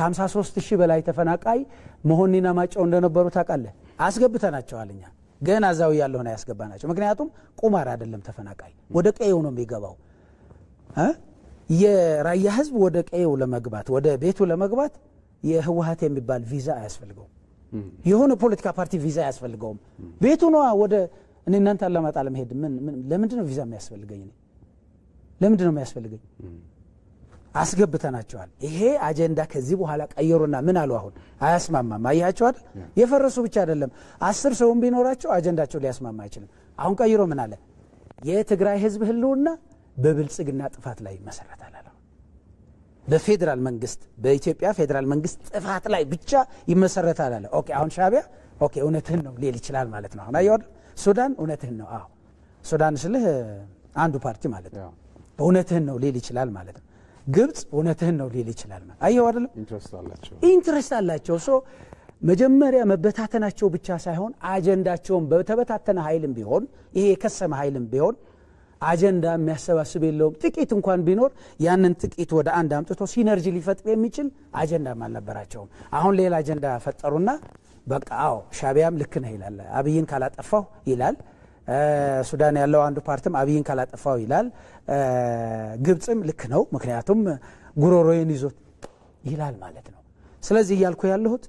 ከ53000 በላይ ተፈናቃይ መሆንና ማጫው እንደነበሩ ታውቃለህ አስገብተናቸዋልኛ ገና ዛው ያለው ነው ያስገባናቸው ምክንያቱም ቁማር አይደለም ተፈናቃይ ወደ ቀየው ነው የሚገባው የራያ ህዝብ ወደ ቀየው ለመግባት ወደ ቤቱ ለመግባት የህወሓት የሚባል ቪዛ አያስፈልገው የሆነ ፖለቲካ ፓርቲ ቪዛ አያስፈልገውም ቤቱ ነው ወደ እኔ እናንተ አላማጣ ለመሄድ ምን ለምንድን ነው ቪዛ የሚያስፈልገኝ ለምንድን ነው የሚያስፈልገኝ አስገብተናቸዋል ይሄ አጀንዳ ከዚህ በኋላ ቀየሩና ምን አሉ አሁን አያስማማም አያቸው አይደል የፈረሱ ብቻ አይደለም 10 ሰውም ቢኖራቸው አጀንዳቸው ሊያስማማ አይችልም አሁን ቀይሮ ምን አለ የትግራይ ህዝብ ህልውና በብልጽግና ጥፋት ላይ መሰረታል አለ በፌደራል መንግስት በኢትዮጵያ ፌደራል መንግስት ጥፋት ላይ ብቻ ይመሰረታል አለ ኦኬ አሁን ሻቢያ ኦኬ እውነትህን ነው ሊል ይችላል ማለት ነው አሁን አየው ሱዳን እውነትህን ነው አዎ ሱዳን ስለህ አንዱ ፓርቲ ማለት ነው እውነትህን ነው ሊል ይችላል ማለት ነው ግብጽ እውነትህን ነው ሊል ይችላል ማለት አየው አይደል ኢንትረስት አላቸው ሶ መጀመሪያ መበታተናቸው ብቻ ሳይሆን አጀንዳቸውን በተበታተነ ኃይልም ቢሆን ይሄ የከሰመ ኃይልም ቢሆን አጀንዳ የሚያሰባስብ የለውም ጥቂት እንኳን ቢኖር ያንን ጥቂት ወደ አንድ አምጥቶ ሲነርጂ ሊፈጥር የሚችል አጀንዳ ማልነበራቸው አሁን ሌላ አጀንዳ ፈጠሩና በቃ አዎ ሻቢያም ልክ ነው ይላል አብይን ካላጠፋው ይላል ሱዳን ያለው አንዱ ፓርቲም አብይን ካላጠፋው ይላል ግብጽም ልክ ነው ምክንያቱም ጉሮሮዬን ይዞት ይላል ማለት ነው ስለዚህ ያልኩ ያለሁት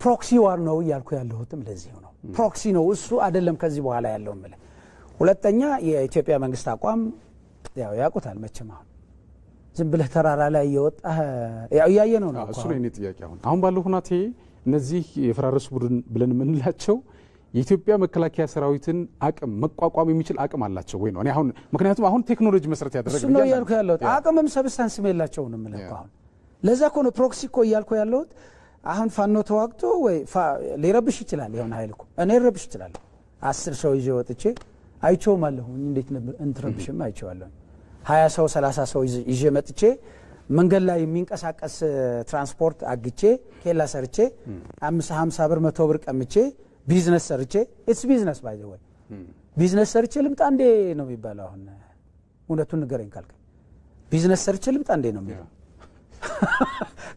ፕሮክሲ ዋር ነው ያልኩ ያለሁትም ለዚህ ነው ፕሮክሲ ነው እሱ አይደለም ከዚህ በኋላ ያለው ማለት ሁለተኛ የኢትዮጵያ መንግስት አቋም ያው ያቁታል መቼም ዝም ብለ ተራራ ላይ ይወጣ ያው ያየነው ነው እሱ ነው ጥያቄ አሁን ባለው ሁናቴ እነዚህ የፈራረሱ ቡድን ብለን ምንላቸው የኢትዮጵያ መከላከያ ሰራዊትን አቅም መቋቋም የሚችል አቅም አላቸው ወይ ነው እኔ አሁን ምክንያቱም አሁን ቴክኖሎጂ መሰረት ያደረገ ነው ያልኩ ያለው አቅምም ሰብስታንስ የላቸው ነው ማለት አሁን ለዛ ኮነ ፕሮክሲ ኮ ያልኩ ያለው አሁን ፋኖ ተዋግቶ ወይ ሊረብሽ ይችላል ይሆን ኃይልኩ እኔ ረብሽ ይችላል 10 ሰው ይዤ ወጥቼ አይቾው ማለሁ እንዴት ነበር እንትረብሽም አይቾዋለሁ 20 ሰው 30 ሰው ይዤ መጥቼ መንገድ ላይ የሚንቀሳቀስ ትራንስፖርት አግቼ ኬላ ሰርቼ 50 ብር 100 ብር ቀምቼ ቢዝነስ ሰርቼ ኢትስ ቢዝነስ ባይ ዘ ወይ ቢዝነስ ሰርቼ ልምጣ እንዴ ነው የሚባለው አሁን እውነቱን ንገረኝ ካልከ ቢዝነስ ሰርቼ ልምጣ እንዴ ነው የሚባለው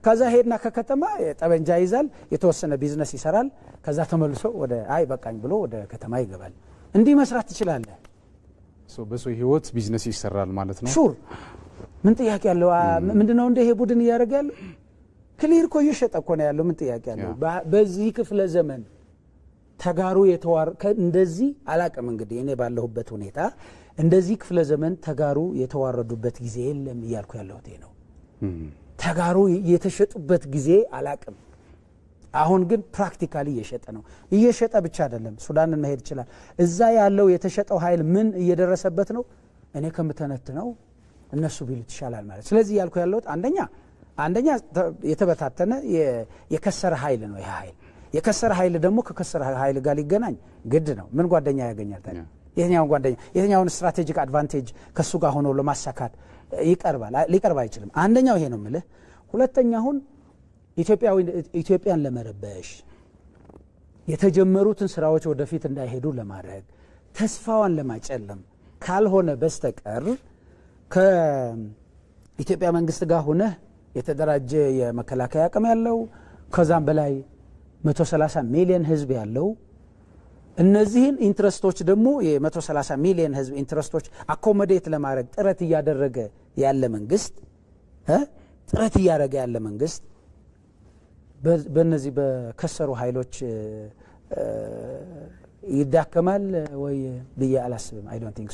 ከዛ ሄድና ከከተማ ጠበንጃ ይዛል የተወሰነ ቢዝነስ ይሰራል ከዛ ተመልሶ ወደ አይ በቃኝ ብሎ ወደ ከተማ ይገባል እንዲህ መስራት ይችላል በሰው ህይወት ቢዝነስ ይሰራል ማለት ነው ሹር ምን ጥያቄ ያለው ምንድነው እንደ ይሄ ቡድን ያደርጋል ክሊር ኮ ይሸጥ እኮ ነው ያለው ምን ጥያቄ ያለው በዚህ ክፍለ ዘመን ተጋሩ የተዋር እንደዚህ አላቀም እንግዲህ እኔ ባለሁበት ሁኔታ እንደዚህ ክፍለ ዘመን ተጋሩ የተዋረዱበት ጊዜ የለም ይያልኩ ያለው ነው ተጋሩ የተሸጡበት ጊዜ አላቀም አሁን ግን ፕራክቲካሊ እየሸጠ ነው እየሸጠ ብቻ አይደለም ሱዳንን መሄድ ይችላል እዛ ያለው የተሸጠው ኃይል ምን እየደረሰበት ነው እኔ ከምተነትነው እነሱ ቢሉት ይሻላል ማለት ስለዚህ ያልኩ ያለው አንደኛ የተበታተነ የከሰረ ኃይል ነው ይሄ ኃይል የከሰረ ኃይል ደግሞ ከከሰረ ኃይል ጋር ሊገናኝ ግድ ነው ምን ጓደኛ ያገኛል ታዲያ የኛውን ስትራቴጂክ አድቫንቴጅ ከሱ ጋር ሆኖ ለማሳካት ሊቀርብ አይችልም አንደኛው ይሄ ነው ማለት ሁለተኛው ኢትዮጵያን ለመረበሽ የተጀመሩትን ስራዎች ወደፊት እንዳይሄዱ ለማድረግ ተስፋዋን ለማጨለም ካልሆነ በስተቀር ከኢትዮጵያ መንግስት ጋር ሆነ የተደራጀ የመከላከያ አቅም ያለው ከዛም በላይ 130 ሚሊዮን ህዝብ ያለው እነዚህን ኢንትረስቶች ደግሞ የ130 ሚሊዮን ህዝብ ኢንትረስቶች አኮሞዴት ለማድረግ ጥረት ያደረገ ያለ መንግስት በእነዚህ በከሰሩ ኃይሎች ይዳከማል ወይ ብዬ አላስብም አይ ዶንት ቲንክ